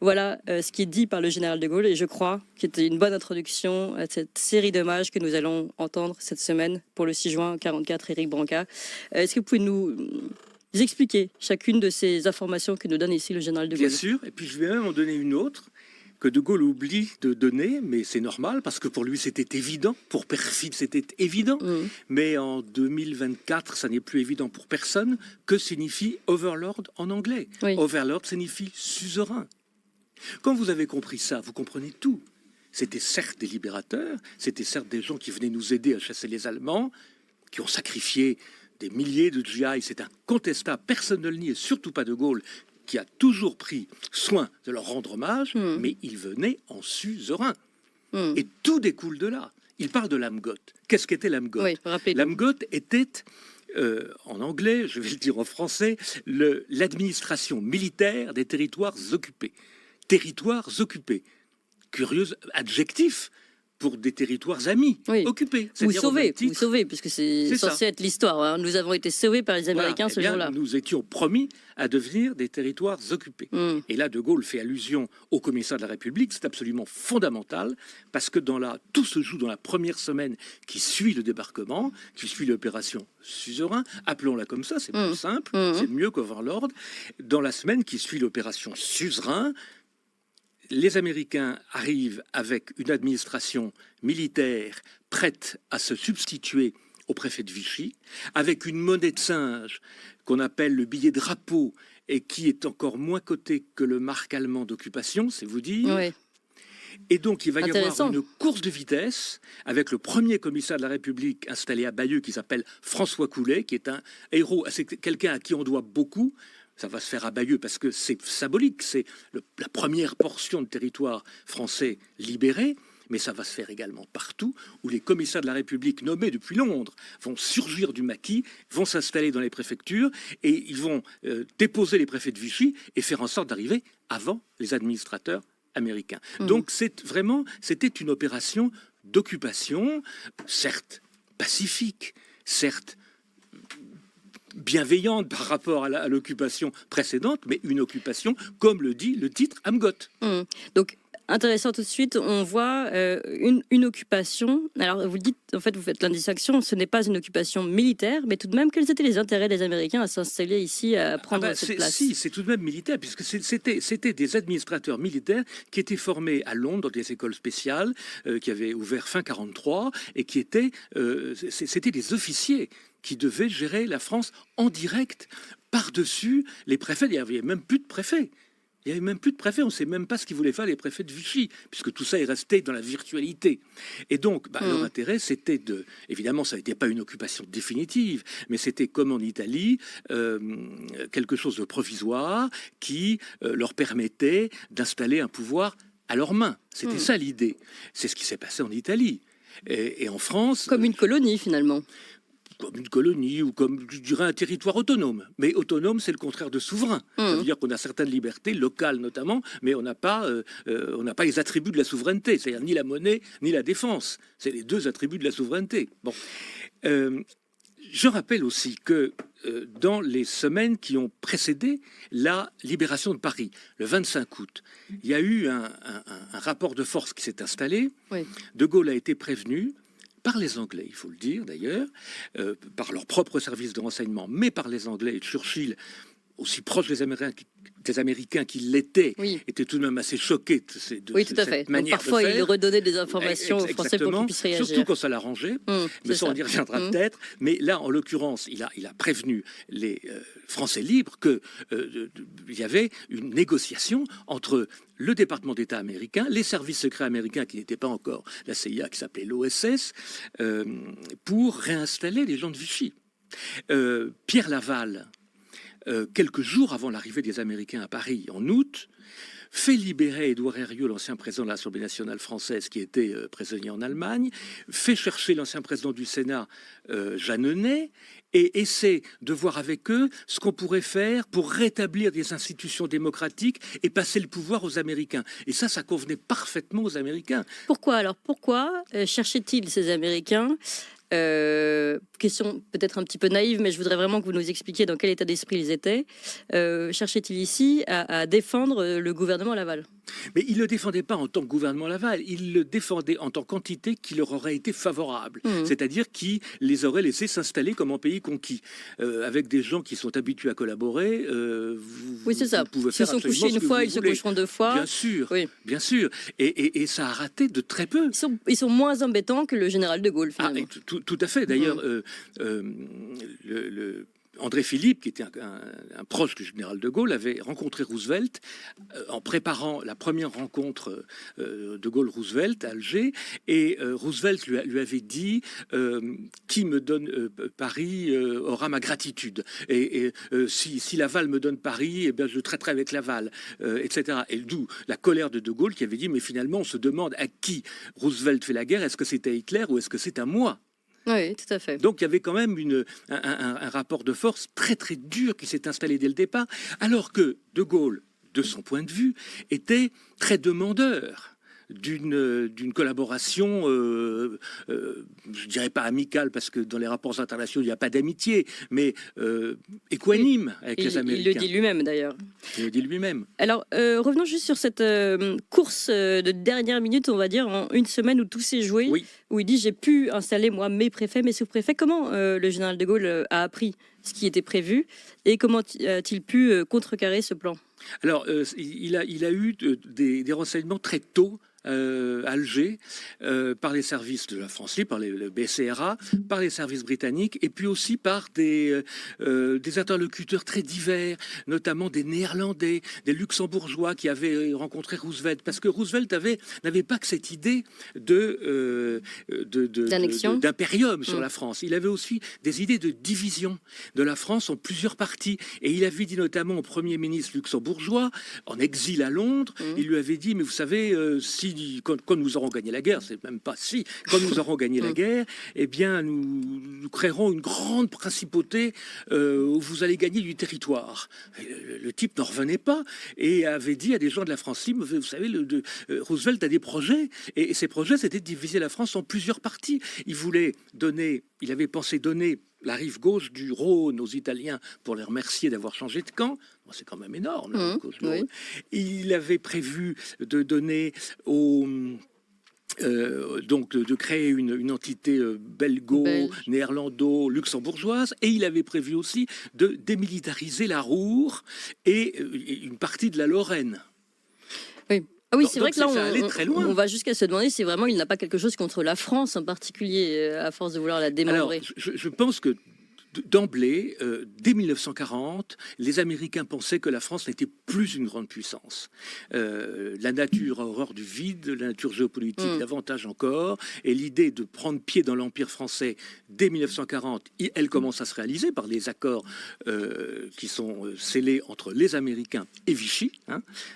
Voilà ce qui est dit par le général de Gaulle, et je crois que c'était une bonne introduction à cette série d'hommages que nous allons entendre cette semaine pour le 6 juin 44, Éric Branca. Est-ce que vous pouvez nous expliquer chacune de ces informations que nous donne ici le général de Gaulle? Bien sûr, et puis je vais même en donner une autre que de Gaulle oublie de donner, mais c'est normal parce que pour lui c'était évident, pour Perfide c'était évident, mais en 2024 ça n'est plus évident pour personne. Que signifie overlord en anglais? Oui. Overlord signifie suzerain. Quand vous avez compris ça, vous comprenez tout. C'était certes des libérateurs, c'était certes des gens qui venaient nous aider à chasser les Allemands, qui ont sacrifié des milliers de GI, c'est incontestable, personne ne le nie, et surtout pas de Gaulle, qui a toujours pris soin de leur rendre hommage, mais ils venaient en suzerain. Et tout découle de là. Il parle de l'Amgot. Qu'est-ce qu'était l'Amgot? Oui, L'Amgot était, en anglais, je vais le dire en français, l'administration militaire des territoires occupés. Territoires occupés. Curieux adjectif pour des territoires amis, occupés. Vous sauvez, puisque c'est censé être l'histoire. Hein. Nous avons été sauvés par les Américains ce jour-là. Nous étions promis à devenir des territoires occupés. Et là, De Gaulle fait allusion au commissaire de la République. C'est absolument fondamental, parce que tout se joue dans la première semaine qui suit le débarquement, qui suit l'opération Suzerain. Appelons-la comme ça, c'est plus simple, c'est mieux qu'Overlord. Dans la semaine qui suit l'opération Suzerain, les Américains arrivent avec une administration militaire prête à se substituer au préfet de Vichy, avec une monnaie de singe qu'on appelle le billet drapeau et qui est encore moins coté que le marque allemand d'occupation, c'est vous dire. Oui. Et donc il va y avoir une course de vitesse avec le premier commissaire de la République installé à Bayeux qui s'appelle François Coulet, qui est un héros, c'est quelqu'un à qui on doit beaucoup. Ça va se faire à Bayeux parce que c'est symbolique, c'est la première portion de territoire français libéré, mais ça va se faire également partout où les commissaires de la République nommés depuis Londres vont surgir du maquis, vont s'installer dans les préfectures et ils vont déposer les préfets de Vichy et faire en sorte d'arriver avant les administrateurs américains. Donc c'était une opération d'occupation, certes pacifique, certes bienveillante par rapport à l'occupation précédente, mais une occupation, comme le dit le titre, Amgot. Donc, intéressant tout de suite, on voit une occupation. Alors, vous dites, en fait, vous faites l'indistinction, ce n'est pas une occupation militaire, mais tout de même, quels étaient les intérêts des Américains à s'installer ici, à prendre cette place? Si, c'est tout de même militaire, puisque c'était des administrateurs militaires qui étaient formés à Londres dans des écoles spéciales, qui avaient ouvert fin 43, et qui c'était des officiers qui devaient gérer la France en direct, par-dessus les préfets. Il n'y avait même plus de préfets. Il n'y avait même plus de préfets, on ne sait même pas ce qu'ils voulaient faire les préfets de Vichy, puisque tout ça est resté dans la virtualité. Et donc, leur intérêt, c'était évidemment, ça n'était pas une occupation définitive, mais c'était comme en Italie, quelque chose de provisoire qui leur permettait d'installer un pouvoir à leurs mains. C'était ça l'idée. C'est ce qui s'est passé en Italie. Et en France... Comme une colonie, finalement. Comme une colonie ou comme, je dirais, un territoire autonome. Mais autonome, c'est le contraire de souverain. Ça veut dire qu'on a certaines libertés, locales notamment, mais on n'a pas les attributs de la souveraineté, c'est-à-dire ni la monnaie, ni la défense. C'est les deux attributs de la souveraineté. Bon. Je rappelle aussi que dans les semaines qui ont précédé la libération de Paris, le 25 août, il y a eu un rapport de force qui s'est installé. Oui. De Gaulle a été prévenu par les Anglais, il faut le dire d'ailleurs, par leur propre service de renseignement, mais par les Anglais. Et Churchill, aussi proche des Américains qu'il l'était, était tout de même assez choqué de cette manière de faire. Parfois, il redonnait des informations aux Français pour qu'ils puissent réagir. Surtout quand ça l'arrangeait, mais ça on y reviendra peut-être. Mais là, en l'occurrence, il a prévenu les Français libres qu'il y avait une négociation entre le département d'État américain, les services secrets américains qui n'étaient pas encore la CIA, qui s'appelait l'OSS, pour réinstaller les gens de Vichy. Pierre Laval, quelques jours avant l'arrivée des Américains à Paris, en août, fait libérer Édouard Herriot, l'ancien président de l'Assemblée nationale française qui était prisonnier en Allemagne, fait chercher l'ancien président du Sénat, Jeanneney, et essaie de voir avec eux ce qu'on pourrait faire pour rétablir des institutions démocratiques et passer le pouvoir aux Américains. Et ça convenait parfaitement aux Américains. Pourquoi cherchaient-ils, ces Américains, Question peut-être un petit peu naïve, mais je voudrais vraiment que vous nous expliquiez dans quel état d'esprit ils étaient. Cherchaient-ils ici à défendre le gouvernement Laval? Mais il ne le défendait pas en tant que gouvernement Laval, il le défendait en tant qu'entité qui leur aurait été favorable, c'est-à-dire qui les aurait laissés s'installer comme en pays conquis, avec des gens qui sont habitués à collaborer. Oui, c'est ça. Ils se sont couchés une fois, ils se coucheront deux fois. Bien sûr, oui. Bien sûr. Et ça a raté de très peu. Ils sont moins embêtants que le général de Gaulle, finalement. Tout à fait. D'ailleurs, André Philippe, qui était un proche du général de Gaulle, avait rencontré Roosevelt en préparant la première rencontre de Gaulle-Roosevelt à Alger. Et Roosevelt lui avait dit qui me donne Paris aura ma gratitude. Et si Laval me donne Paris, eh bien, je traiterai avec Laval, etc. Et d'où la colère de Gaulle qui avait dit mais finalement, on se demande à qui Roosevelt fait la guerre. Est-ce que c'est à Hitler ou est-ce que c'est à moi? Oui, tout à fait. Donc il y avait quand même un rapport de force très très dur qui s'est installé dès le départ, alors que De Gaulle, de son point de vue, était très demandeur d'une collaboration, je dirais pas amicale, parce que dans les rapports internationaux, il n'y a pas d'amitié, mais équanime avec les Américains. Il le dit lui-même, d'ailleurs. Il le dit lui-même. Alors, revenons juste sur cette course de dernière minute, on va dire, en une semaine où tout s'est joué, oui. Où il dit « j'ai pu installer, moi, mes préfets, mes sous-préfets ». Comment le général de Gaulle a appris ce qui était prévu et comment a-t-il pu contrecarrer ce plan? Alors, il a eu des renseignements très tôt Alger, par les services de la France libre, par le BCRA, par les services britanniques, et puis aussi par des interlocuteurs très divers, notamment des Néerlandais, des Luxembourgeois qui avaient rencontré Roosevelt, parce que Roosevelt n'avait pas que cette idée d'impérium sur la France. Il avait aussi des idées de division de la France en plusieurs parties, et il avait dit notamment au Premier ministre luxembourgeois, en exil à Londres, il lui avait dit, mais vous savez, quand nous aurons gagné la guerre, c'est même pas si, quand nous aurons gagné la guerre, eh bien, nous créerons une grande principauté où vous allez gagner du territoire. Le type n'en revenait pas et avait dit à des gens de la France libre, vous savez, Roosevelt a des projets, et ces projets, c'était de diviser la France en plusieurs parties. Il avait pensé donner la rive gauche du Rhône aux Italiens pour les remercier d'avoir changé de camp. Bon, c'est quand même énorme. Oui. Il avait prévu de donner de créer une entité belgo-néerlando-luxembourgeoise, et il avait prévu aussi de démilitariser la Ruhr et une partie de la Lorraine. Oui. Ah oui, c'est vrai que là, on va jusqu'à se demander si vraiment il n'a pas quelque chose contre la France en particulier, à force de vouloir la démembrer. Alors, je pense que d'emblée, dès 1940, les Américains pensaient que la France n'était plus une grande puissance. La nature a horreur du vide, la nature géopolitique davantage encore, et l'idée de prendre pied dans l'Empire français dès 1940, elle commence à se réaliser par les accords qui sont scellés entre les Américains et Vichy.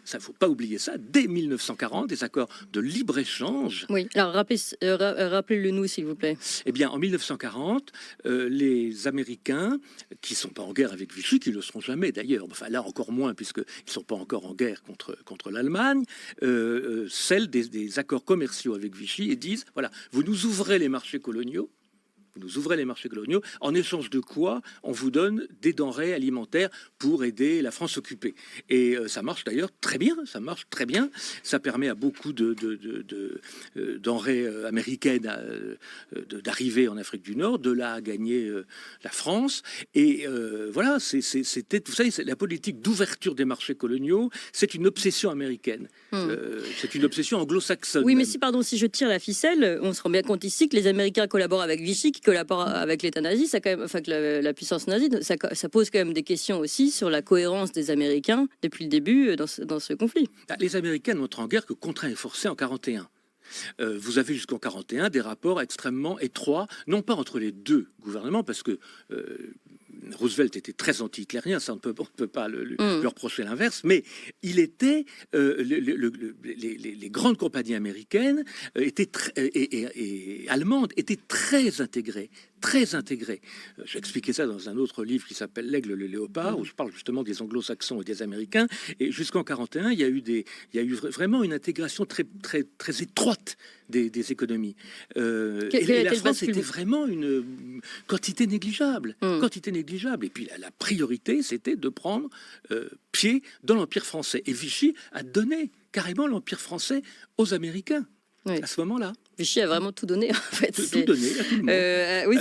Ça, faut pas oublier ça. Dès 1940, des accords de libre-échange. Oui, alors rappelez-le nous, s'il vous plaît. Eh bien, en 1940, les Américains qui ne sont pas en guerre avec Vichy, qui ne le seront jamais d'ailleurs, enfin là encore moins puisqu'ils ne sont pas encore en guerre contre l'Allemagne, scellent des accords commerciaux avec Vichy et disent, voilà, vous nous ouvrez les marchés coloniaux, en échange de quoi on vous donne des denrées alimentaires pour aider la France occupée. Et ça marche d'ailleurs très bien, ça permet à beaucoup de denrées américaines d'arriver en Afrique du Nord, de là à gagner la France. Et voilà, c'était, vous savez, la politique d'ouverture des marchés coloniaux, c'est une obsession américaine. C'est une obsession anglo-saxonne. Oui, mais si je tire la ficelle, on se rend bien compte ici que les Américains collaborent avec Vichy, qui collabore avec l'État nazi, ça quand même, enfin que la puissance nazie, ça pose quand même des questions aussi sur la cohérence des Américains depuis le début dans ce conflit. Les Américains n'entrent en guerre que contraints et forcés en 41. Vous avez jusqu'en 41 des rapports extrêmement étroits, non pas entre les deux gouvernements, parce que Roosevelt était très anti-hitlérien, ça on ne peut pas lui reprocher l'inverse, mais il était les grandes compagnies américaines et allemandes étaient très intégrées très intégrée. J'expliquais ça dans un autre livre qui s'appelle L'Aigle et le Léopard, où je parle justement des Anglo-Saxons et des Américains. Et jusqu'en 41, il y a eu vraiment une intégration très, très, très étroite des économies. Et la France était vraiment une quantité négligeable. Quantité négligeable. Et puis la priorité, c'était de prendre pied dans l'Empire français. Et Vichy a donné carrément l'Empire français aux Américains à ce moment-là. Vichy a vraiment tout donné, en fait. Tout donné à tout le monde. Oui,